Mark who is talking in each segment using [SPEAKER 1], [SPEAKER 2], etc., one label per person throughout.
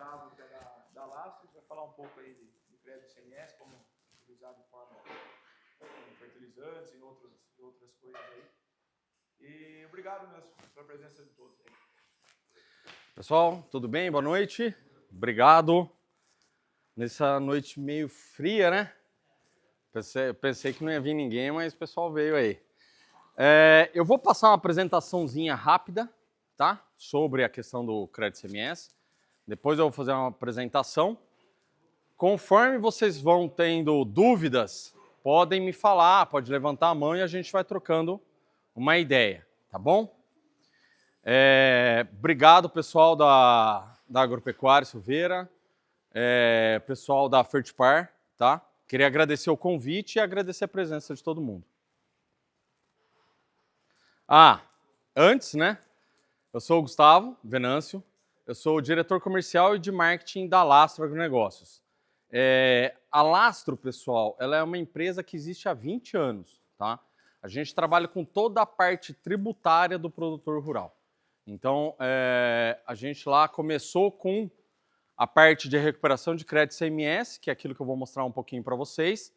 [SPEAKER 1] Gustavo, que é da Lastro, vai falar um pouco aí de crédito CMS, como utilizar de forma fertilizantes e outras coisas aí. E obrigado mesmo pela presença de todos aí.
[SPEAKER 2] Pessoal, tudo bem? Boa noite. Obrigado. Nessa noite meio fria, né? Pensei que não ia vir ninguém, mas o pessoal veio aí. Eu vou passar uma apresentaçãozinha rápida, tá? Sobre a questão do crédito CMS. Depois eu vou fazer uma apresentação. Conforme vocês vão tendo dúvidas, podem me falar, pode levantar a mão e a gente vai trocando uma ideia, tá bom? Obrigado, pessoal da Agropecuária Silveira, pessoal da Fertipar, tá? Queria agradecer o convite e agradecer a presença de todo mundo. Antes, né? Eu sou o Gustavo Venâncio, eu sou o diretor comercial e de marketing da Lastro Agronegócios. A Lastro, pessoal, ela é uma empresa que existe há 20 anos, tá? A gente trabalha com toda a parte tributária do produtor rural. Então, a gente lá começou com a parte de recuperação de crédito CMS, que é aquilo que eu vou mostrar um pouquinho para vocês,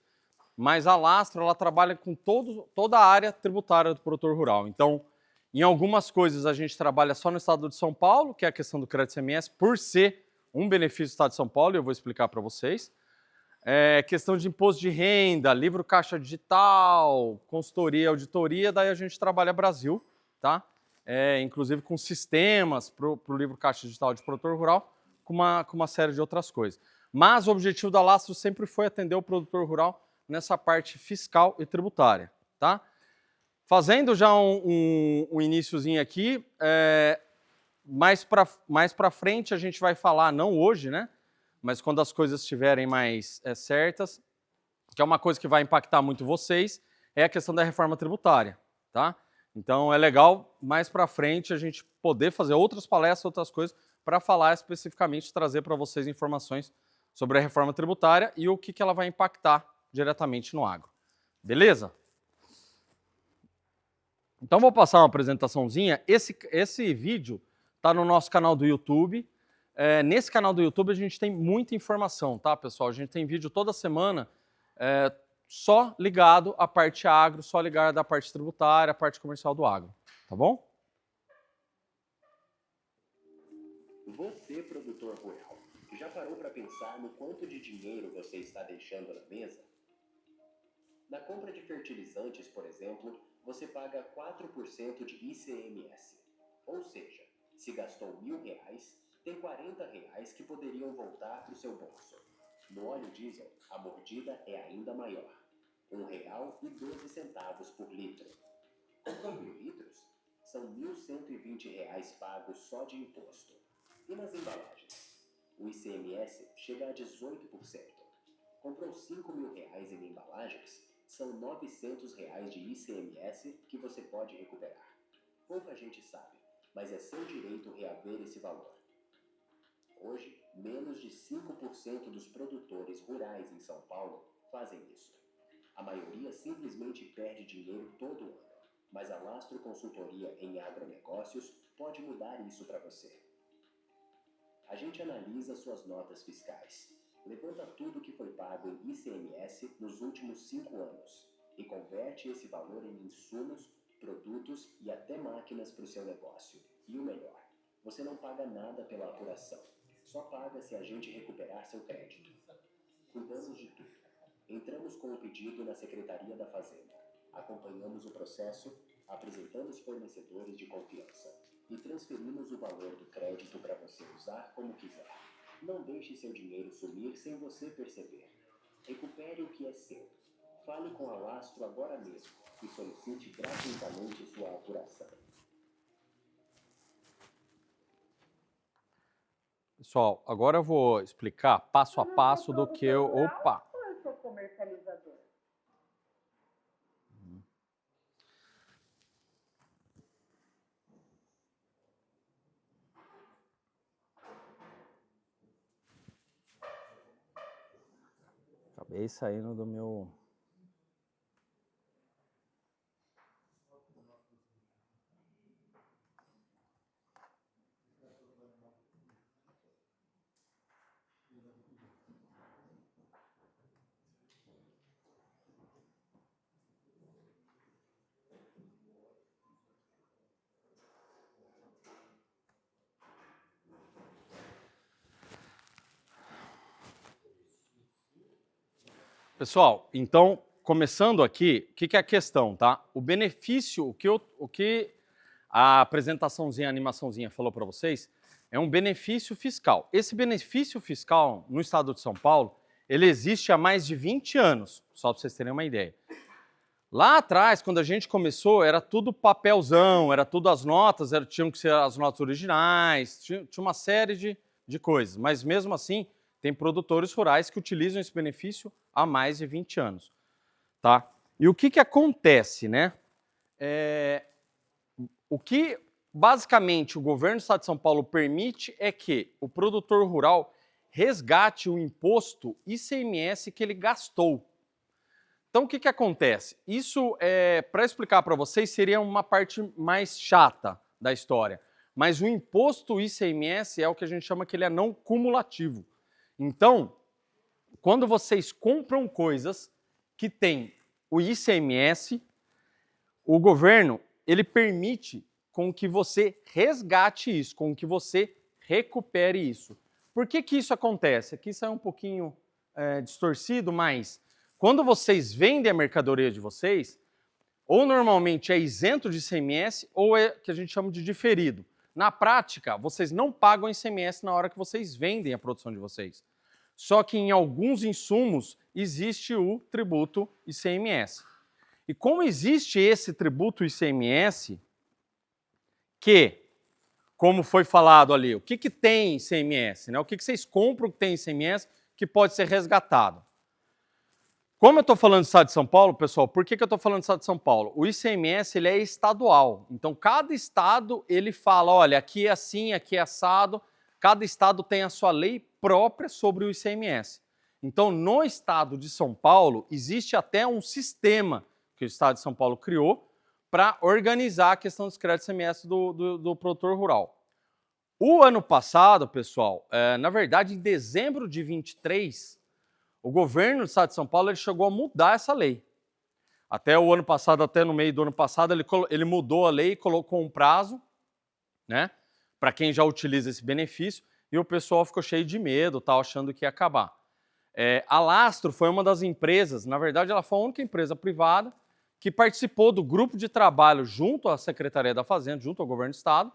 [SPEAKER 2] mas a Lastro, ela trabalha com toda a área tributária do produtor rural. Então, em algumas coisas a gente trabalha só no estado de São Paulo, que é a questão do crédito CMS, por ser um benefício do estado de São Paulo, e eu vou explicar para vocês. Questão de imposto de renda, livro caixa digital, consultoria, auditoria, daí a gente trabalha Brasil, tá? Inclusive com sistemas para o livro caixa digital de produtor rural, com uma série de outras coisas. Mas o objetivo da Lastro sempre foi atender o produtor rural nessa parte fiscal e tributária, tá? Fazendo já um iniciozinho aqui, mais para frente a gente vai falar, não hoje, né? Mas quando as coisas estiverem mais certas, que é uma coisa que vai impactar muito vocês, é a questão da reforma tributária, tá? Então é legal mais para frente a gente poder fazer outras palestras, outras coisas, para falar especificamente, trazer para vocês informações sobre a reforma tributária e o que ela vai impactar diretamente no agro. Beleza? Então vou passar uma apresentaçãozinha. Esse vídeo está no nosso canal do YouTube. Nesse canal do YouTube a gente tem muita informação, tá, pessoal? A gente tem vídeo toda semana só ligado à parte agro, só ligado à parte tributária, à parte comercial do agro, tá bom?
[SPEAKER 3] Você, produtor rural, já parou para pensar no quanto de dinheiro você está deixando na mesa? Na compra de fertilizantes, por exemplo, você paga 4% de ICMS. Ou seja, se gastou R$1.000, tem R$40 que poderiam voltar para o seu bolso. No óleo diesel, a mordida é ainda maior. R$1,12 por litro. 1.000 litros? São R$1.120 pagos só de imposto. E nas embalagens? O ICMS chega a 18%. Comprou R$5.000 em embalagens? São R$900 de ICMS que você pode recuperar. Pouca gente sabe, mas é seu direito reaver esse valor. Hoje, menos de 5% dos produtores rurais em São Paulo fazem isso. A maioria simplesmente perde dinheiro todo ano, mas a Lastro Consultoria em Agronegócios pode mudar isso para você. A gente analisa suas notas fiscais, levanta tudo que foi pago em ICMS nos últimos 5 anos e converte esse valor em insumos, produtos e até máquinas para o seu negócio. E o melhor, você não paga nada pela apuração, só paga se a gente recuperar seu crédito. Cuidamos de tudo. Entramos com o pedido na Secretaria da Fazenda, acompanhamos o processo, apresentamos fornecedores de confiança e transferimos o valor do crédito para você usar como quiser. Não deixe seu dinheiro sumir sem você perceber. Recupere o que é seu. Fale com a Lastro agora mesmo e solicite gratuitamente sua apuração.
[SPEAKER 2] Pessoal, agora eu vou explicar passo a passo do que eu... Opa!
[SPEAKER 4] Eu sou comercializador.
[SPEAKER 2] Acabei saindo do meu... Pessoal, então, começando aqui, o que é a questão, tá? O benefício, o que a apresentaçãozinha, a animaçãozinha falou para vocês, é um benefício fiscal. Esse benefício fiscal no estado de São Paulo, ele existe há mais de 20 anos, só para vocês terem uma ideia. Lá atrás, quando a gente começou, era tudo papelzão, era tudo as notas, tinham que ser as notas originais, tinha uma série de coisas. Mas mesmo assim, tem produtores rurais que utilizam esse benefício há mais de 20 anos. Tá? E o que acontece, né? O que basicamente o governo do estado de São Paulo permite é que o produtor rural resgate o imposto ICMS que ele gastou. Então, o que acontece? Isso, para explicar para vocês, seria uma parte mais chata da história. Mas o imposto ICMS é o que a gente chama que ele é não cumulativo. Então, quando vocês compram coisas que têm o ICMS, o governo ele permite com que você resgate isso, com que você recupere isso. Por que isso acontece? Aqui isso é um pouquinho distorcido, mas quando vocês vendem a mercadoria de vocês, ou normalmente é isento de ICMS, ou é que a gente chama de diferido. Na prática, vocês não pagam ICMS na hora que vocês vendem a produção de vocês. Só que em alguns insumos existe o tributo ICMS. E como existe esse tributo ICMS, que, como foi falado ali, o que tem ICMS? Né? O que vocês compram que tem ICMS que pode ser resgatado? Como eu estou falando do estado de São Paulo, pessoal, por que eu estou falando do estado de São Paulo? O ICMS ele é estadual, então cada estado ele fala, olha, aqui é assim, aqui é assado, cada estado tem a sua lei própria sobre o ICMS. Então, no estado de São Paulo, existe até um sistema que o estado de São Paulo criou para organizar a questão dos créditos ICMS do produtor rural. O ano passado, pessoal, na verdade, em dezembro de 23, o governo do estado de São Paulo ele chegou a mudar essa lei. Até o ano passado, até no meio do ano passado, ele mudou a lei e colocou um prazo, né, para quem já utiliza esse benefício, e o pessoal ficou cheio de medo, tá, achando que ia acabar. A Lastro foi uma das empresas, na verdade ela foi a única empresa privada que participou do grupo de trabalho junto à Secretaria da Fazenda, junto ao governo do estado,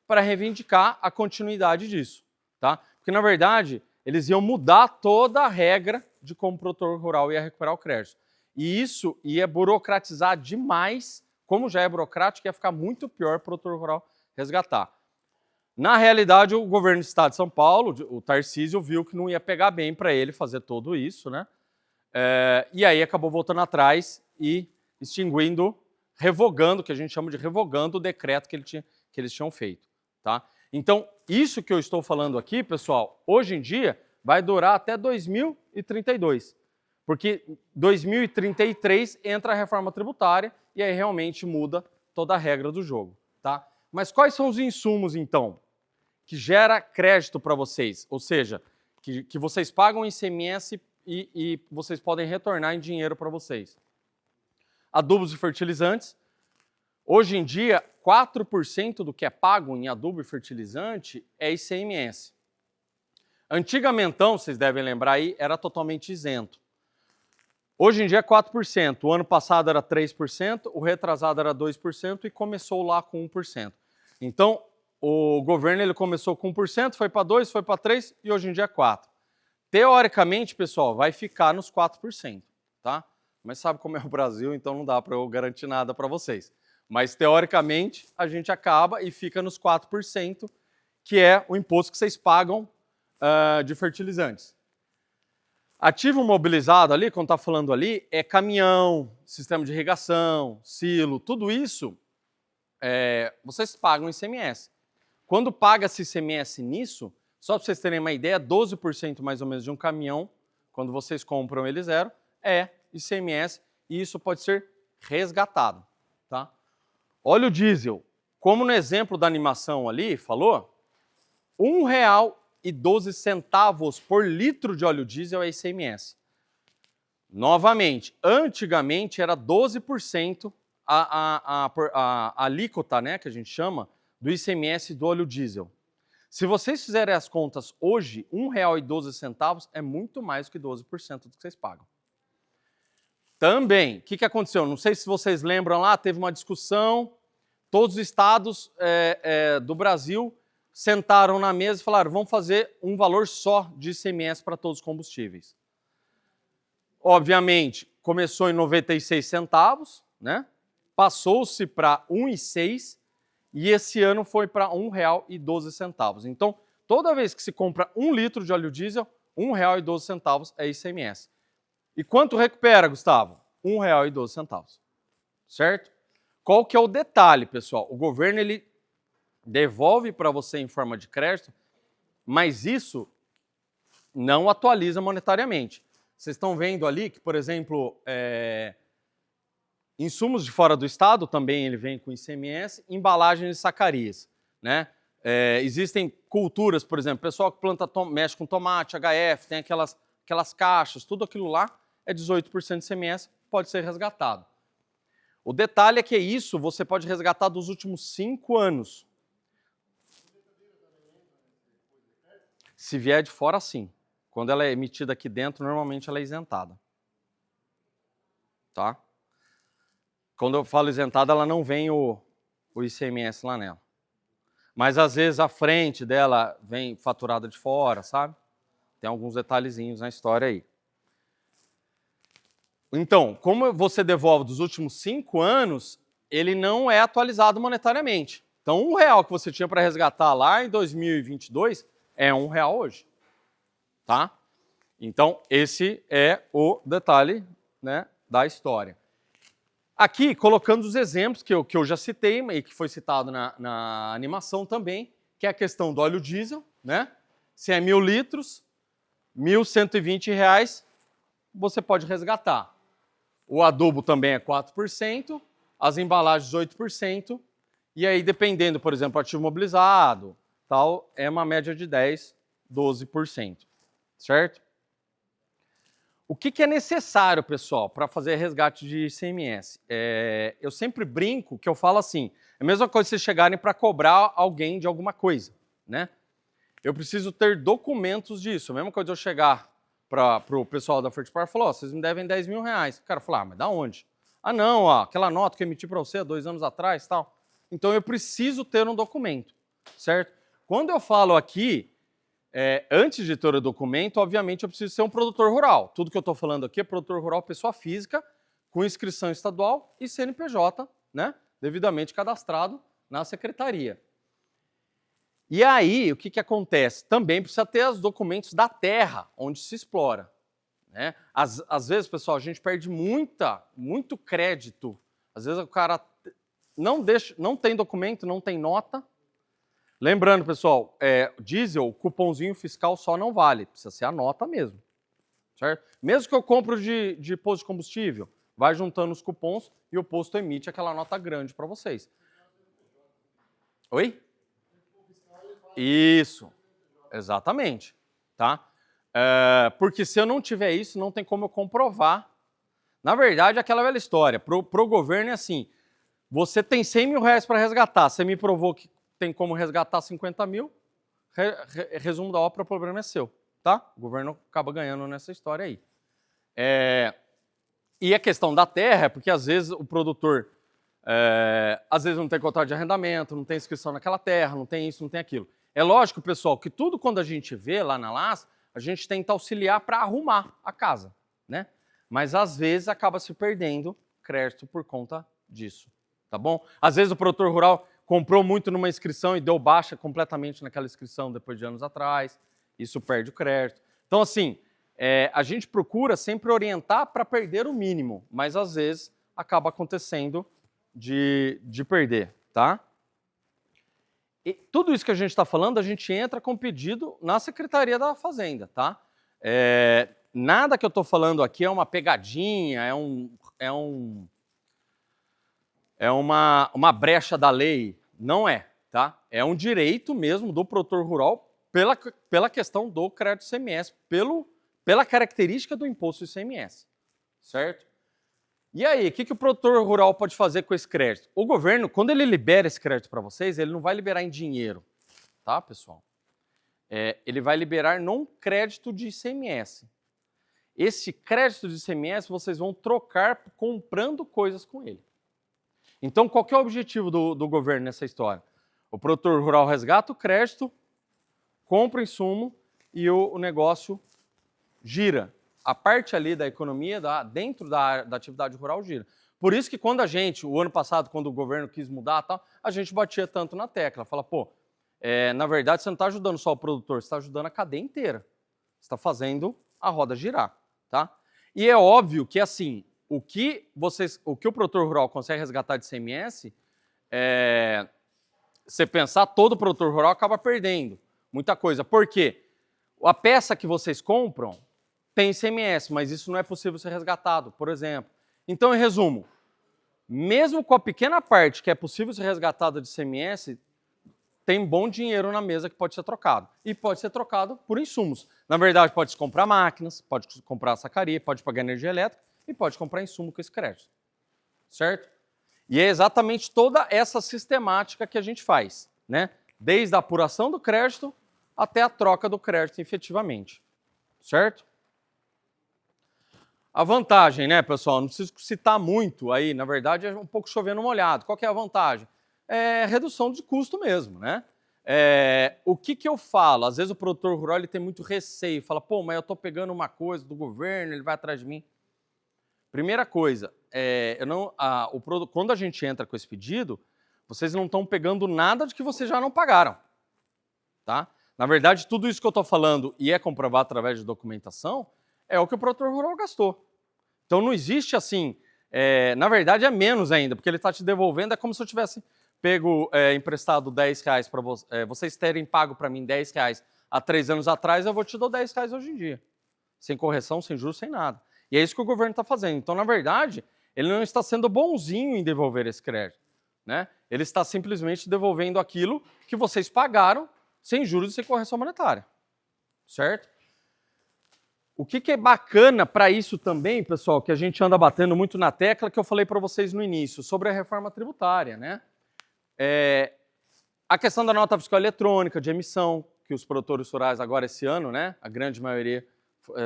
[SPEAKER 2] para reivindicar a continuidade disso. Tá? Porque, na verdade, eles iam mudar toda a regra de como o produtor rural ia recuperar o crédito. E isso ia burocratizar demais, como já é burocrático, ia ficar muito pior para o produtor rural resgatar. Na realidade, o governo do estado de São Paulo, o Tarcísio, viu que não ia pegar bem para ele fazer tudo isso, né? E aí acabou voltando atrás e extinguindo, revogando, que a gente chama de revogando o decreto que eles tinham feito. Tá? Então, isso que eu estou falando aqui, pessoal, hoje em dia vai durar até 2032. Porque 2033 entra a reforma tributária e aí realmente muda toda a regra do jogo. Tá? Mas quais são os insumos, então, que gera crédito para vocês? Ou seja, que vocês pagam ICMS e vocês podem retornar em dinheiro para vocês. Adubos e fertilizantes. Hoje em dia, 4% do que é pago em adubo e fertilizante é ICMS. Antigamente, vocês devem lembrar aí, era totalmente isento. Hoje em dia é 4%. O ano passado era 3%, o retrasado era 2% e começou lá com 1%. Então, o governo ele começou com 1%, foi para 2%, foi para 3% e hoje em dia é 4%. Teoricamente, pessoal, vai ficar nos 4%, tá? Mas sabe como é o Brasil, então não dá para eu garantir nada para vocês. Mas, teoricamente, a gente acaba e fica nos 4%, que é o imposto que vocês pagam de fertilizantes. Ativo mobilizado ali, quando está falando ali, é caminhão, sistema de irrigação, silo, tudo isso, vocês pagam ICMS. Quando paga-se ICMS nisso, só para vocês terem uma ideia, 12% mais ou menos de um caminhão, quando vocês compram ele zero, é ICMS e isso pode ser resgatado. Tá? Óleo diesel, como no exemplo da animação ali falou, R$ 1,12 por litro de óleo diesel é ICMS. Novamente, antigamente era 12% a alíquota, né, que a gente chama, do ICMS do óleo diesel. Se vocês fizerem as contas hoje, R$ 1,12 é muito mais do que 12% do que vocês pagam. Também. O que aconteceu? Não sei se vocês lembram lá, teve uma discussão, todos os estados do Brasil sentaram na mesa e falaram, vamos fazer um valor só de ICMS para todos os combustíveis. Obviamente, começou em 96 centavos, né? Passou-se para 1,06 e esse ano foi para R$ 1,12. Então, toda vez que se compra 1 litro de óleo diesel, R$ 1,12 é ICMS. E quanto recupera, Gustavo? R$ 1,12. Certo? Qual que é o detalhe, pessoal? O governo ele devolve para você em forma de crédito, mas isso não atualiza monetariamente. Vocês estão vendo ali que, por exemplo, insumos de fora do estado também ele vem com ICMS, embalagens de sacarias, né? Existem culturas, por exemplo, pessoal que mexe com tomate, HF, tem aquelas caixas, tudo aquilo lá é 18% de ICMS, pode ser resgatado. O detalhe é que isso você pode resgatar dos últimos 5 anos. Se vier de fora, sim. Quando ela é emitida aqui dentro, normalmente ela é isentada. Tá? Quando eu falo isentada, ela não vem o ICMS lá nela. Mas às vezes a frente dela vem faturada de fora, sabe? Tem alguns detalhezinhos na história aí. Então, como você devolve dos últimos 5 anos, ele não é atualizado monetariamente. Então, R$1 que você tinha para resgatar lá em 2022 é R$1 hoje. Tá? Então, esse é o detalhe, né, da história. Aqui, colocando os exemplos que eu já citei e que foi citado na animação também, que é a questão do óleo diesel, né? Se é 1.000 litros, R$ 1.120, você pode resgatar. O adubo também é 4%, as embalagens 8%, e aí dependendo, por exemplo, ativo mobilizado, tal, é uma média de 10%, 12%, certo? O que é necessário, pessoal, para fazer resgate de ICMS? Eu sempre brinco que eu falo assim, é a mesma coisa vocês chegarem para cobrar alguém de alguma coisa, né? Eu preciso ter documentos disso, a mesma coisa de eu chegar para o pessoal da Fertipar e falar, vocês me devem R$10.000. O cara falou, mas da onde? Ah não, aquela nota que eu emiti para você há 2 anos atrás, tal. Então eu preciso ter um documento, certo? Quando eu falo aqui, antes de ter o documento, obviamente eu preciso ser um produtor rural. Tudo que eu estou falando aqui é produtor rural, pessoa física, com inscrição estadual e CNPJ, né? Devidamente cadastrado na secretaria. E aí, o que acontece? Também precisa ter os documentos da terra, onde se explora. Né? Às vezes, pessoal, a gente perde muito crédito. Às vezes o cara não tem documento, não tem nota. Lembrando, pessoal, diesel, cupomzinho fiscal só não vale, precisa ser a nota mesmo. Certo? Mesmo que eu compro de posto de combustível, vai juntando os cupons e o posto emite aquela nota grande para vocês. Oi? Isso, exatamente, tá? Porque se eu não tiver isso, não tem como eu comprovar. Na verdade, é aquela velha história, pro governo é assim, você tem R$100.000 para resgatar, você me provou que tem como resgatar 50 mil, resumo da ópera, o problema é seu, tá? O governo acaba ganhando nessa história aí. E a questão da terra é porque às vezes o produtor, às vezes não tem contrato de arrendamento, não tem inscrição naquela terra, não tem isso, não tem aquilo. É lógico, pessoal, que tudo quando a gente vê lá na LAS, a gente tenta auxiliar para arrumar a casa, né? Mas às vezes acaba se perdendo crédito por conta disso, tá bom? Às vezes o produtor rural comprou muito numa inscrição e deu baixa completamente naquela inscrição depois de anos atrás, isso perde o crédito. Então, assim, a gente procura sempre orientar para perder o mínimo, mas às vezes acaba acontecendo de perder, tá? E tudo isso que a gente está falando, a gente entra com pedido na Secretaria da Fazenda, tá? Nada que eu estou falando aqui é uma pegadinha, é uma brecha da lei. Não é, tá? É um direito mesmo do produtor rural pela questão do crédito ICMS, pela característica do imposto ICMS, certo? E aí, o que o produtor rural pode fazer com esse crédito? O governo, quando ele libera esse crédito para vocês, ele não vai liberar em dinheiro, tá, pessoal? Ele vai liberar num crédito de ICMS. esse crédito de ICMS vocês vão trocar comprando coisas com ele. Então, qual que é o objetivo do governo nessa história? O produtor rural resgata o crédito, compra o insumo e o negócio gira. A parte ali da economia, dentro da atividade rural, gira. Por isso que quando o ano passado, quando o governo quis mudar, tal, a gente batia tanto na tecla. Fala, pô, na verdade você não está ajudando só o produtor, você está ajudando a cadeia inteira. Você está fazendo a roda girar, tá? E é óbvio que, assim, o que o produtor rural consegue resgatar de ICMS, você pensar, todo produtor rural acaba perdendo muita coisa. Por quê? A peça que vocês compram tem ICMS, mas isso não é possível ser resgatado, por exemplo. Então, em resumo, mesmo com a pequena parte que é possível ser resgatada de ICMS, tem bom dinheiro na mesa que pode ser trocado. E pode ser trocado por insumos. Na verdade, pode-se comprar máquinas, pode comprar sacaria, pode pagar energia elétrica e pode comprar insumo com esse crédito. Certo? E é exatamente toda essa sistemática que a gente faz, né? Desde a apuração do crédito até a troca do crédito efetivamente. Certo? A vantagem, né, pessoal? Não preciso citar muito aí, na verdade é um pouco chovendo molhado. Qual que é a vantagem? É redução de custo mesmo, né? O que eu falo? Às vezes o produtor rural ele tem muito receio, fala, pô, mas eu estou pegando uma coisa do governo, ele vai atrás de mim. Primeira coisa, quando a gente entra com esse pedido, vocês não estão pegando nada de que vocês já não pagaram, tá? Na verdade, tudo isso que eu estou falando e é comprovado através de documentação, é o que o produtor rural gastou. Então não existe assim, na verdade é menos ainda, porque ele está te devolvendo, é como se eu tivesse pego emprestado R$10 para vocês terem pago para mim R$10 há 3 anos atrás, eu vou te dar R$10 hoje em dia. Sem correção, sem juros, sem nada. E é isso que o governo está fazendo. Então, na verdade, ele não está sendo bonzinho em devolver esse crédito, né? Ele está simplesmente devolvendo aquilo que vocês pagaram sem juros e sem correção monetária. Certo? O que é bacana para isso também, pessoal, que a gente anda batendo muito na tecla, que eu falei para vocês no início, sobre a reforma tributária, né? A questão da nota fiscal eletrônica, de emissão, que os produtores rurais agora esse ano, né, a grande maioria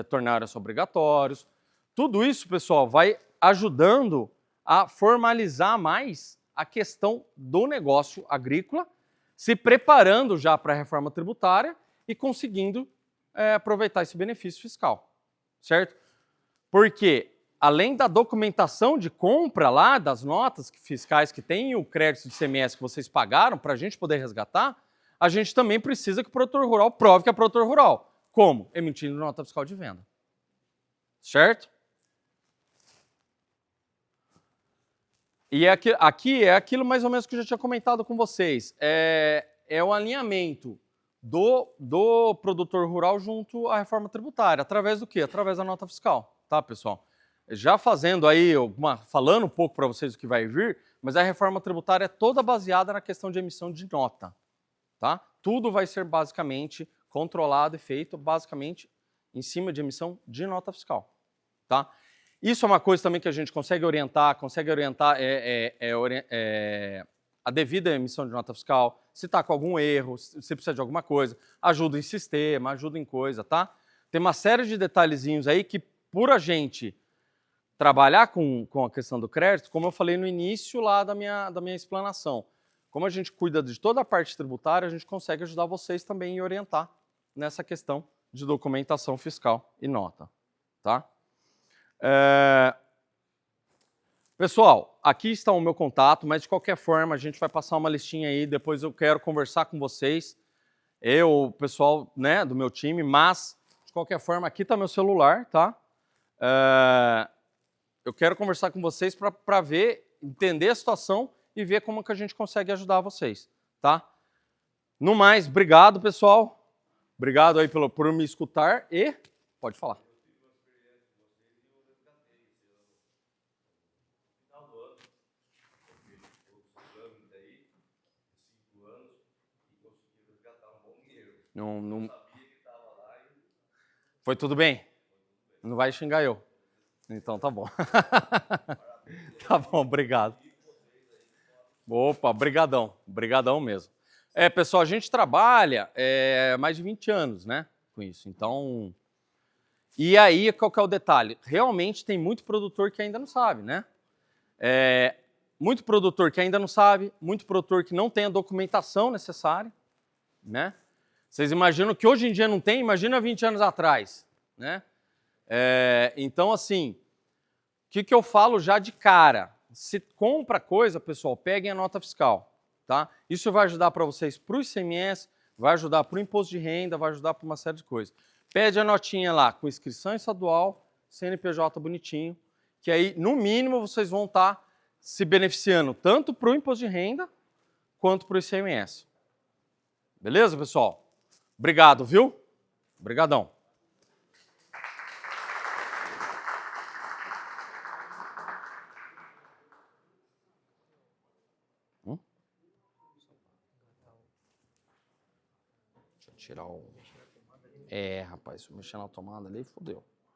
[SPEAKER 2] tornaram-se obrigatórios. Tudo isso, pessoal, vai ajudando a formalizar mais a questão do negócio agrícola, se preparando já para a reforma tributária e conseguindo aproveitar esse benefício fiscal, certo? Porque, além da documentação de compra lá, das notas fiscais que tem o crédito de ICMS que vocês pagaram para a gente poder resgatar, a gente também precisa que o produtor rural prove que é produtor rural. Como? Emitindo nota fiscal de venda. Certo? E aqui é aquilo mais ou menos que eu já tinha comentado com vocês. É o alinhamento do produtor rural junto à reforma tributária. Através do quê? Através da nota fiscal. Tá, pessoal? Já fazendo aí, falando um pouco para vocês o que vai vir, mas a reforma tributária é toda baseada na questão de emissão de nota. Tá? Tudo vai ser basicamente controlado e feito basicamente em cima de emissão de nota fiscal. Tá? Isso é uma coisa também que a gente consegue orientar a devida emissão de nota fiscal, se está com algum erro, se precisa de alguma coisa, ajuda em sistema, ajuda em coisa, tá? Tem uma série de detalhezinhos aí que, por a gente trabalhar com a questão do crédito, como eu falei no início lá da minha explanação, como a gente cuida de toda a parte tributária, a gente consegue ajudar vocês também e orientar nessa questão de documentação fiscal e nota, tá? Pessoal, aqui está o meu contato, mas de qualquer forma a gente vai passar uma listinha aí, depois eu quero conversar com vocês, o pessoal, né, do meu time, mas de qualquer forma aqui está meu celular, tá? Eu quero conversar com vocês para entender a situação e ver como que a gente consegue ajudar vocês, tá? No mais, obrigado, pessoal. Obrigado aí por me escutar e pode falar. Não... Foi tudo bem? Não vai xingar eu. Então tá bom. Tá bom, obrigado. Opa, brigadão. Brigadão mesmo. Pessoal, a gente trabalha mais de 20 anos, né, com isso. Então, E aí, qual que é o detalhe? Realmente tem muito produtor que ainda não sabe, né? Muito produtor que ainda não sabe, muito produtor que não tem a documentação necessária, né? Vocês imaginam que hoje em dia não tem? Imagina 20 anos atrás, né? Então, assim, o que eu falo já de cara? Se compra coisa, pessoal, peguem a nota fiscal, tá? Isso vai ajudar para vocês para o ICMS, vai ajudar para o imposto de renda, vai ajudar para uma série de coisas. Pede a notinha lá com inscrição estadual, CNPJ bonitinho, que aí, no mínimo, vocês vão estar se beneficiando tanto para o imposto de renda quanto para o ICMS. Beleza, pessoal? Obrigado, viu? Obrigadão. Deixa eu tirar o... rapaz, se eu mexer na tomada ali, fodeu.